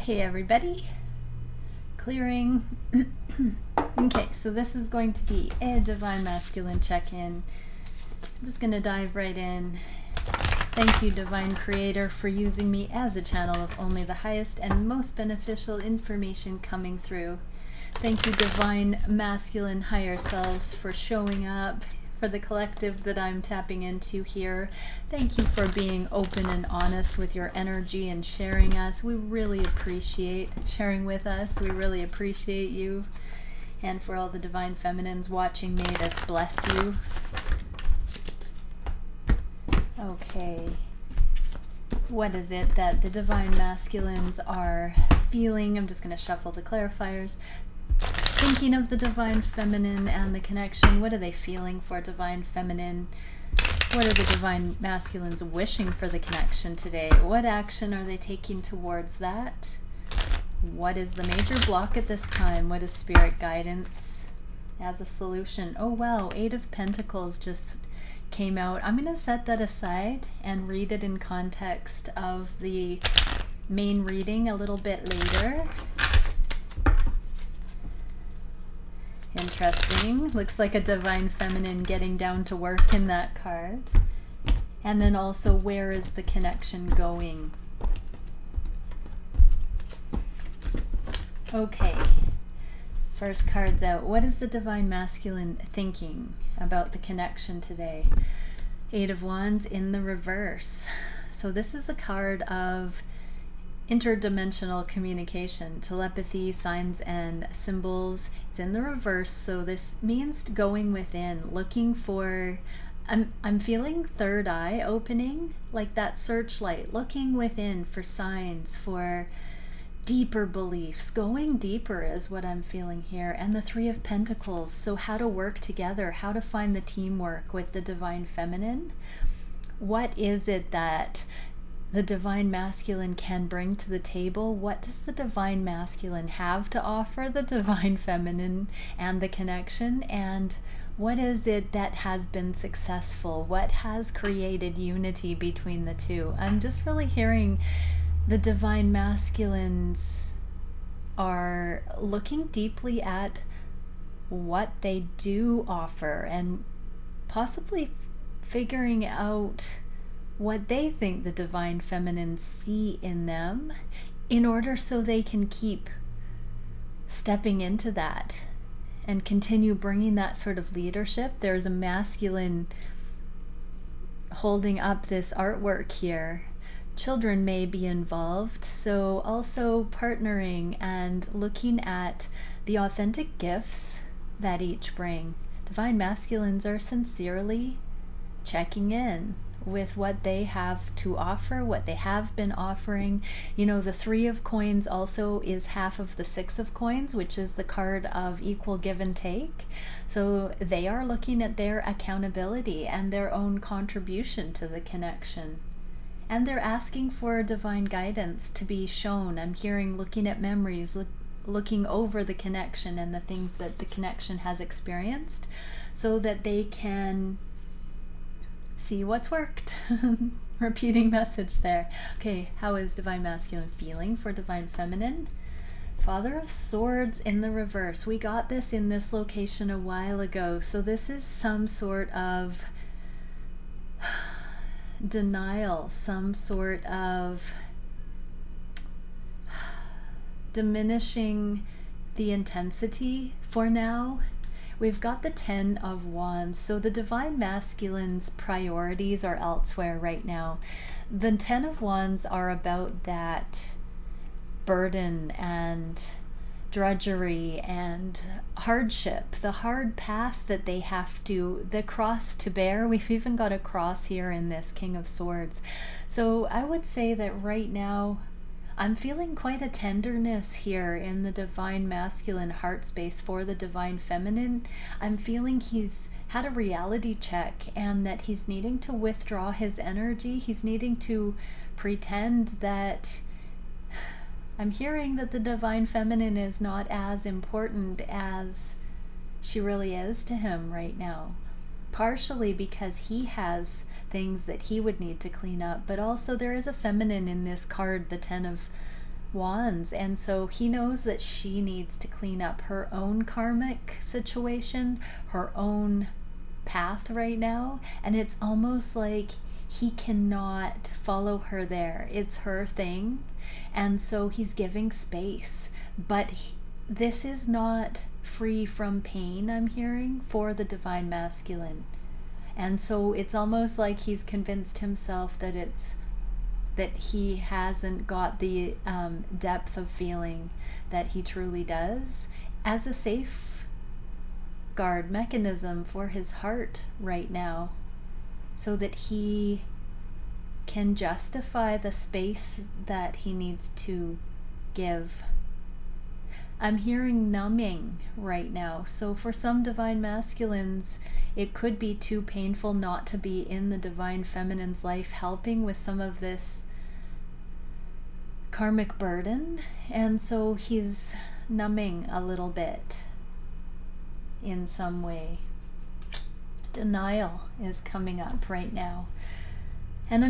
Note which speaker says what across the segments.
Speaker 1: Hey everybody, clearing. Okay, so this is going to be a Divine Masculine check-in. I'm just going to dive right in. Thank you, Divine Creator, for using me as a channel of only the highest and most beneficial information coming through. Thank you, Divine Masculine Higher Selves, for showing up, for the collective that I'm tapping into here. Thank you for being open and honest with your energy and sharing us. We really appreciate sharing with us. We really appreciate you. And for all the Divine Feminines watching, may this bless you. Okay. What is it that the Divine Masculines are feeling? I'm just going to shuffle the clarifiers. Thinking of the Divine Feminine and the connection. What are they feeling for Divine Feminine? What are the Divine Masculines wishing for the connection today? What action are they taking towards that? What is the major block at this time? What is Spirit guidance as a solution? Oh wow, 8 of Pentacles just came out. I'm going to set that aside and read it in context of the main reading a little bit later. Interesting. Looks like a Divine Feminine getting down to work in that card. And then also, where is the connection going? Okay. First card's out. What is the Divine Masculine thinking about the connection today? 8 of Wands in the reverse. So this is a card of interdimensional communication, telepathy, signs and symbols. It's in the reverse, so this means going within, looking for, I'm feeling third eye opening, like that searchlight, looking within for signs, for deeper beliefs. Going deeper is what I'm feeling here. And the 3 of Pentacles, so how to work together, how to find the teamwork with the Divine Feminine. What is it that the Divine Masculine can bring to the table? What does the Divine Masculine have to offer the Divine Feminine and the connection? And what is it that has been successful? What has created unity between the two? I'm just really hearing the Divine Masculines are looking deeply at what they do offer and possibly figuring out what they think the Divine Feminines see in them, in order so they can keep stepping into that and continue bringing that sort of leadership. There's a masculine holding up this artwork here. Children may be involved, so also partnering and looking at the authentic gifts that each bring. Divine Masculines are sincerely checking in with what they have to offer, what they have been offering. You know, the 3 of Coins also is half of the 6 of Coins, which is the card of equal give and take. So they are looking at their accountability and their own contribution to the connection. And they're asking for divine guidance to be shown. I'm hearing looking at memories, looking over the connection and the things that the connection has experienced, so that they can see what's worked. Repeating message there. Okay, how is Divine Masculine feeling for Divine Feminine? Father of Swords in the reverse. We got this in this location a while ago, so this is some sort of denial, some sort of diminishing the intensity for now. We've got the 10 of Wands, so the Divine Masculine's priorities are elsewhere right now. The 10 of Wands are about that burden and drudgery and hardship, the hard path that they have to, the cross to bear. We've even got a cross here in this King of Swords. So I would say that right now I'm feeling quite a tenderness here in the Divine Masculine heart space for the Divine Feminine. I'm feeling he's had a reality check and that he's needing to withdraw his energy. He's needing to pretend that, I'm hearing that the Divine Feminine is not as important as she really is to him right now. Partially because he has things that he would need to clean up, but also there is a feminine in this card, the 10 of Wands, and so he knows that she needs to clean up her own karmic situation, her own path right now, and it's almost like he cannot follow her there. It's her thing, and so he's giving space, but this is not free from pain, I'm hearing, for the divine masculine. And so it's almost like he's convinced himself that he hasn't got the depth of feeling that he truly does, as a safeguard mechanism for his heart right now, so that he can justify the space that he needs to give. I'm hearing numbing right now. So for some divine masculines, it could be too painful not to be in the divine feminine's life, helping with some of this karmic burden. And so he's numbing a little bit in some way. Denial is coming up right now. And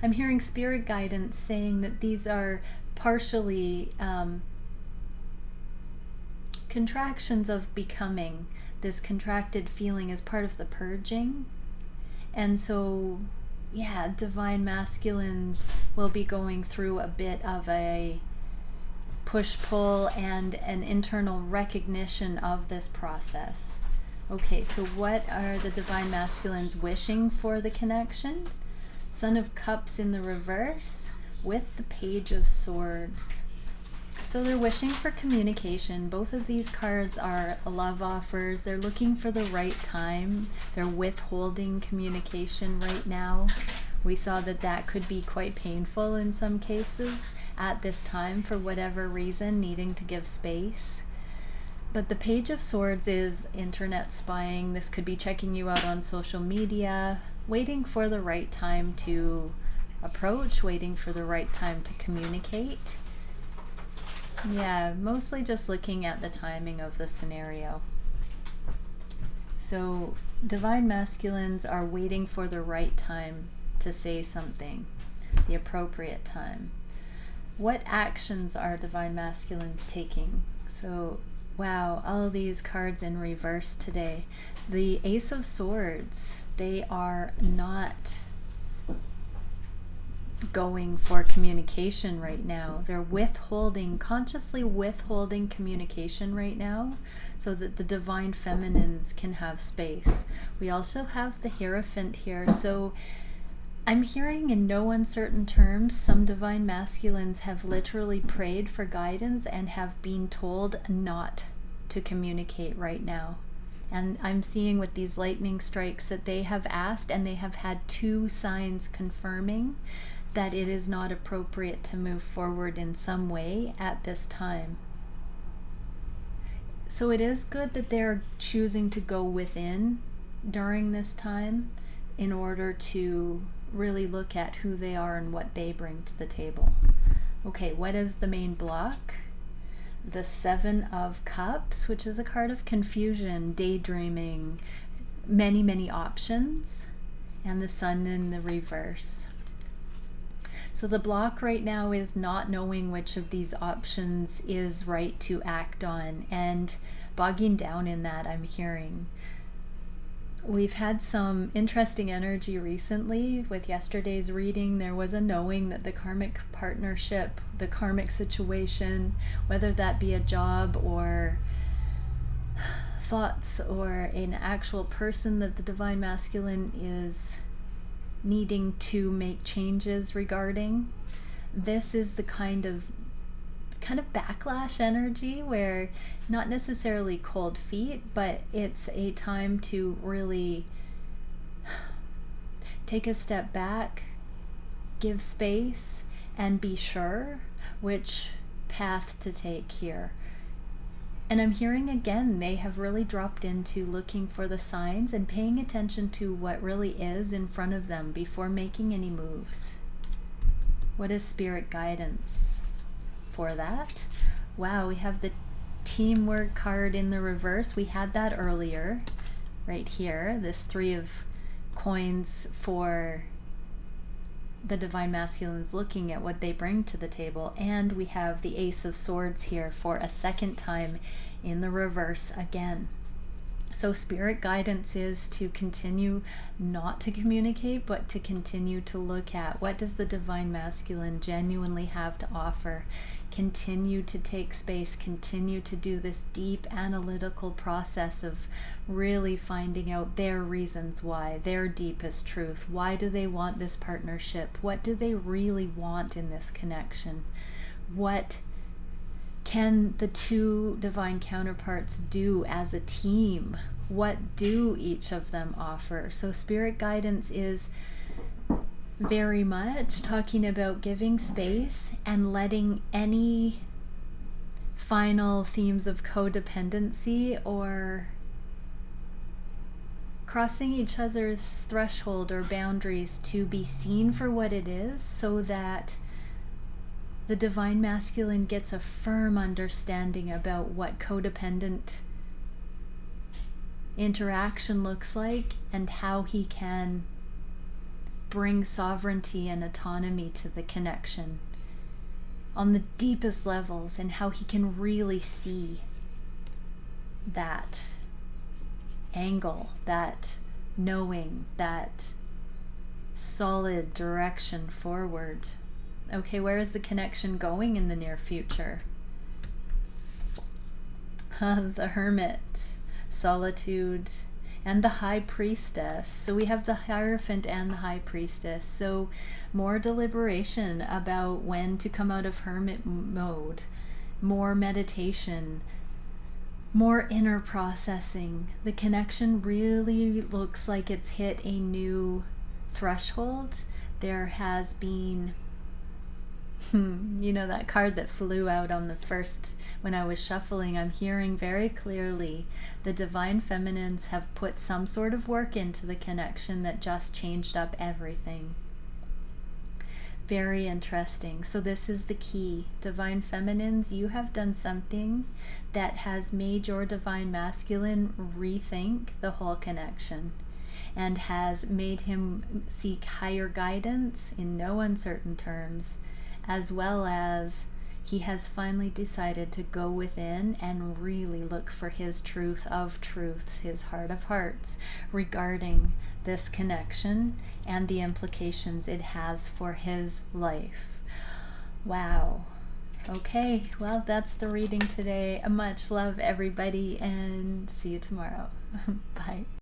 Speaker 1: I'm hearing spirit guidance saying that these are partially contractions of becoming. This contracted feeling is part of the purging. And so, yeah, divine masculines will be going through a bit of a push-pull and an internal recognition of this process. Okay, so what are the divine masculines wishing for the connection? Son of Cups in the reverse with the Page of Swords. So they're wishing for communication. Both of these cards are love offers. They're looking for the right time. They're withholding communication right now. We saw that could be quite painful in some cases at this time for whatever reason, needing to give space. But the Page of Swords is internet spying. This could be checking you out on social media, waiting for the right time to approach, waiting for the right time to communicate. Yeah, mostly just looking at the timing of the scenario. So divine masculines are waiting for the right time to say something, the appropriate time. What actions are divine masculines taking? So, wow, all of these cards in reverse today. The Ace of Swords, they are not going for communication right now. They're withholding, consciously withholding communication right now so that the divine feminines can have space. We also have the Hierophant here. So I'm hearing in no uncertain terms, some divine masculines have literally prayed for guidance and have been told not to communicate right now. And I'm seeing with these lightning strikes that they have asked, and they have had 2 signs confirming that it is not appropriate to move forward in some way at this time. So it is good that they're choosing to go within during this time in order to really look at who they are and what they bring to the table. Okay, what is the main block? The Seven of Cups, which is a card of confusion, daydreaming, many options, and the Sun in the reverse. So the block right now is not knowing which of these options is right to act on and bogging down in that, I'm hearing. We've had some interesting energy recently. With yesterday's reading, there was a knowing that the karmic partnership, the karmic situation, whether that be a job or thoughts or an actual person that the divine masculine is needing to make changes regarding, this is the kind of backlash energy where not necessarily cold feet, but it's a time to really take a step back, give space, and be sure which path to take here. And I'm hearing again, they have really dropped into looking for the signs and paying attention to what really is in front of them before making any moves. What is spirit guidance for that? Wow, we have the teamwork card in the reverse. We had that earlier, right here. This 3 of coins for the divine masculines looking at what they bring to the table. And we have the Ace of Swords here for a second time in the reverse again. So spirit guidance is to continue not to communicate, but to continue to look at what does the divine masculine genuinely have to offer. Continue to take space, continue to do this deep analytical process of really finding out their reasons why, their deepest truth. Why do they want this partnership? What do they really want in this connection? What can the two divine counterparts do as a team? What do each of them offer? So spirit guidance is very much talking about giving space and letting any final themes of codependency or crossing each other's threshold or boundaries to be seen for what it is, so that the divine masculine gets a firm understanding about what codependent interaction looks like and how he can bring sovereignty and autonomy to the connection on the deepest levels, and how he can really see that angle, that knowing, that solid direction forward. Okay, where is the connection going in the near future? The Hermit, Solitude, and the High Priestess. So we have the Hierophant and the High Priestess. So more deliberation about when to come out of hermit mode, more meditation, more inner processing. The connection really looks like it's hit a new threshold. There has been you know, that card that flew out on the first when I was shuffling, I'm hearing very clearly the divine feminines have put some sort of work into the connection that just changed up everything. Very interesting. So this is the key. Divine feminines, you have done something that has made your divine masculine rethink the whole connection, and has made him seek higher guidance in no uncertain terms, as well as he has finally decided to go within and really look for his truth of truths, his heart of hearts, regarding this connection and the implications it has for his life. Wow. Okay, well, that's the reading today. Much love, everybody, and see you tomorrow. Bye.